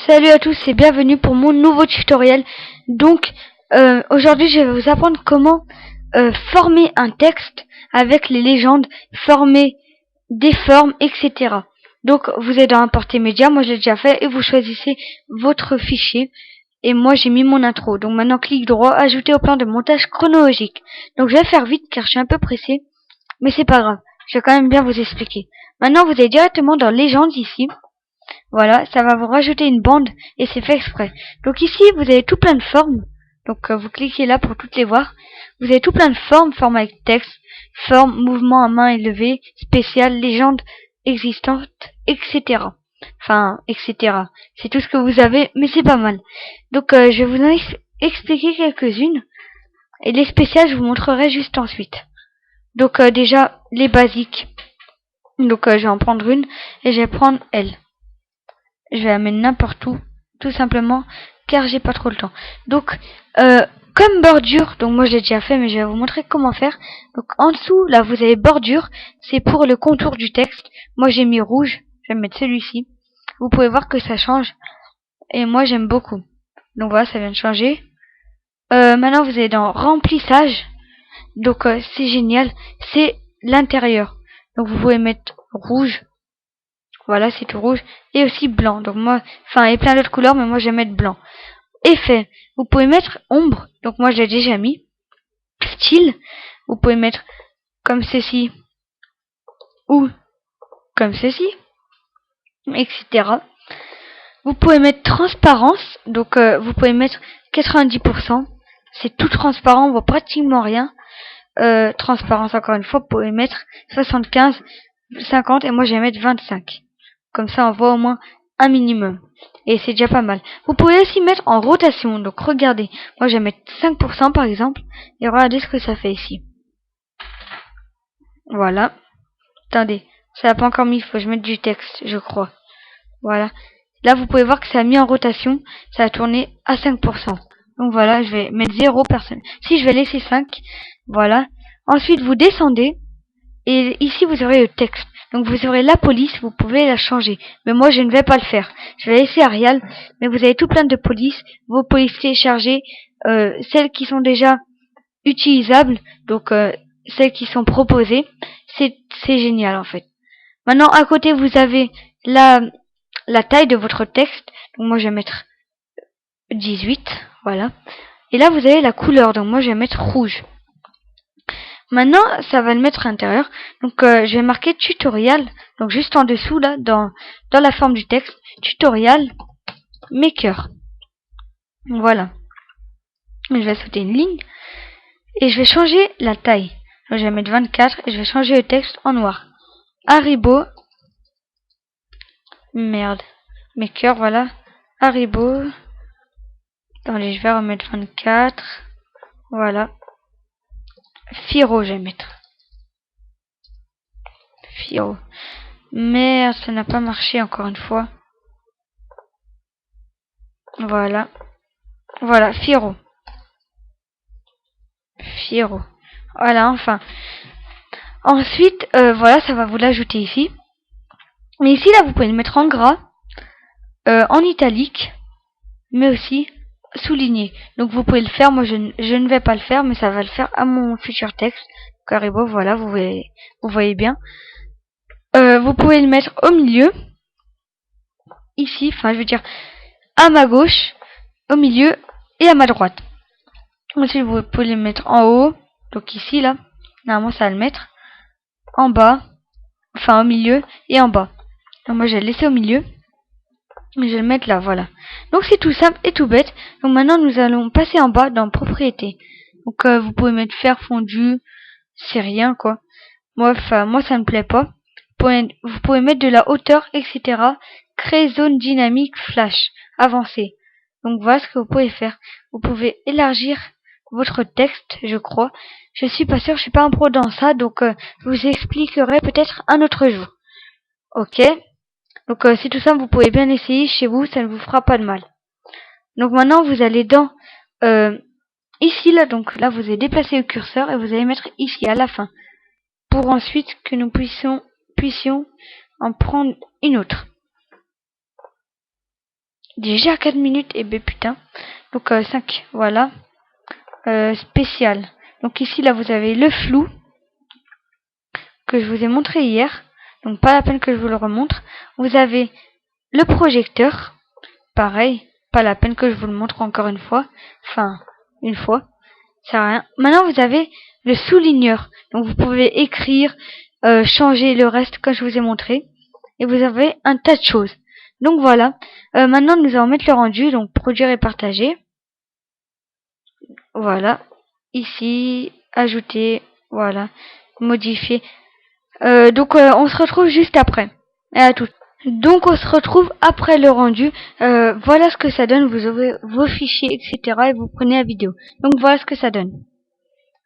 Salut à tous et bienvenue pour mon nouveau tutoriel. Donc aujourd'hui je vais vous apprendre comment former un texte avec les légendes, former des formes, etc. Donc vous êtes dans Importer Média, moi j'ai déjà fait, et vous choisissez votre fichier. Et moi j'ai mis mon intro. Donc maintenant clic droit, ajouter au plan de montage chronologique. Donc je vais faire vite car je suis un peu pressé, mais c'est pas grave, je vais quand même bien vous expliquer. Maintenant vous allez directement dans Légendes ici. Voilà, ça va vous rajouter une bande et c'est fait exprès. Donc ici, vous avez tout plein de formes. Donc vous cliquez là pour toutes les voir. Vous avez tout plein de formes, forme avec texte, forme, mouvement à main élevée, spécial, légende existante, etc. Enfin, etc. C'est tout ce que vous avez, mais c'est pas mal. Donc je vais vous en expliquer quelques-unes. Et les spéciales, je vous montrerai juste ensuite. Donc déjà, les basiques. Donc je vais en prendre une et je vais prendre elle. Je vais la mettre n'importe où, tout simplement, car j'ai pas trop le temps. Donc, comme bordure, donc moi je l'ai déjà fait, mais je vais vous montrer comment faire. Donc en dessous, là, vous avez bordure, c'est pour le contour du texte. Moi j'ai mis rouge, je vais mettre celui-ci. Vous pouvez voir que ça change, et moi j'aime beaucoup. Donc voilà, ça vient de changer. Maintenant, vous allez dans remplissage. Donc c'est génial, c'est l'intérieur. Donc vous pouvez mettre rouge. Voilà, c'est tout rouge. Et aussi blanc. Donc moi, enfin, et plein d'autres couleurs, mais moi j'aime mettre blanc. Effet. Vous pouvez mettre ombre. Donc moi j'ai déjà mis. Style. Vous pouvez mettre comme ceci. Ou comme ceci. Etc. Vous pouvez mettre transparence. Donc vous pouvez mettre 90%. C'est tout transparent, on voit pratiquement rien. Transparence encore une fois, vous pouvez mettre 75, 50 et moi je vais mettre 25. Comme ça on voit au moins un minimum. Et c'est déjà pas mal. Vous pouvez aussi mettre en rotation. Donc regardez. Moi je vais mettre 5% par exemple. Et regardez ce que ça fait ici. Voilà. Attendez. Ça n'a pas encore mis. Il faut que je mette du texte, je crois. Voilà. Là vous pouvez voir que ça a mis en rotation. Ça a tourné à 5%. Donc voilà. Je vais mettre 0 personne. Si je vais laisser 5. Voilà. Ensuite vous descendez. Et ici vous aurez le texte. Donc vous aurez la police, vous pouvez la changer. Mais moi je ne vais pas le faire. Je vais laisser Arial, mais vous avez tout plein de polices. Vos polices téléchargées, celles qui sont déjà utilisables, donc celles qui sont proposées. C'est génial en fait. Maintenant à côté vous avez la taille de votre texte. Donc moi je vais mettre 18, voilà. Et là vous avez la couleur, donc moi je vais mettre rouge. Maintenant, ça va le mettre à l'intérieur. Donc, je vais marquer tutoriel. Donc, juste en dessous, là, dans la forme du texte. Tutorial maker. Voilà. Je vais sauter une ligne. Et je vais changer la taille. Donc, je vais mettre 24 et je vais changer le texte en noir. Haribo. Merde. Maker, voilà. Haribo. Attendez, je vais remettre 24. Voilà. Firo, je vais mettre. Firo. Merde, ça n'a pas marché encore une fois. Voilà. Voilà, Firo. Firo. Voilà, enfin. Ensuite, voilà, ça va vous l'ajouter ici. Mais ici, là, vous pouvez le mettre en gras, en italique, mais aussi souligné. Donc, vous pouvez le faire. Moi, je ne vais pas le faire, mais ça va le faire à mon futur texte. Haribo, voilà, vous voyez bien. Vous pouvez le mettre au milieu. Ici, enfin, je veux dire, à ma gauche, au milieu et à ma droite. Ensuite, vous pouvez le mettre en haut. Donc, ici, là, normalement, ça va le mettre. En bas, enfin, au milieu et en bas. Donc, moi, je vais le laisser au milieu. Je vais le mettre là, voilà. Donc c'est tout simple et tout bête. Donc maintenant nous allons passer en bas dans propriété. Donc vous pouvez mettre fer fondu, c'est rien quoi. Moi ça ne me plaît pas. Vous pouvez mettre de la hauteur, etc. Créer zone dynamique flash, avancée. Donc voilà ce que vous pouvez faire. Vous pouvez élargir votre texte, je crois. Je suis pas sûre, je suis pas un pro dans ça, donc je vous expliquerai peut-être un autre jour. Ok? Donc c'est tout simple, vous pouvez bien essayer chez vous, ça ne vous fera pas de mal. Donc maintenant vous allez dans ici là, donc là vous allez déplacer le curseur et vous allez mettre ici à la fin. Pour ensuite que nous puissions en prendre une autre. Déjà 4 minutes, et ben putain. Donc 5, voilà. Spécial. Donc ici, là, vous avez le flou que je vous ai montré hier. Donc pas la peine que je vous le remontre. Vous avez le projecteur. Pareil, pas la peine que je vous le montre encore une fois. Enfin, une fois. Ça sert à rien. Maintenant, vous avez le souligneur. Donc vous pouvez écrire, changer le reste comme je vous ai montré. Et vous avez un tas de choses. Donc voilà. Maintenant, nous allons mettre le rendu. Donc produire et partager. Voilà. Ici, ajouter. Voilà. Modifier. On se retrouve juste après. Et à tout. Donc on se retrouve après le rendu. Voilà ce que ça donne. Vous ouvrez vos fichiers, etc. et vous prenez la vidéo. Donc voilà ce que ça donne.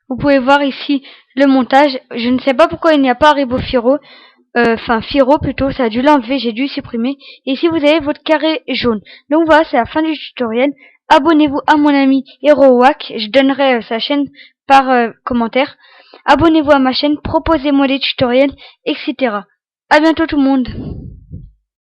Vous pouvez voir ici le montage. Je ne sais pas pourquoi il n'y a pas Haribo Firo. Enfin Firo plutôt, ça a dû l'enlever, j'ai dû supprimer. Et ici vous avez votre carré jaune. Donc voilà, c'est la fin du tutoriel. Abonnez-vous à mon ami HeroWack. Je donnerai sa chaîne par commentaire. Abonnez-vous à ma chaîne, proposez-moi des tutoriels, etc. À bientôt tout le monde.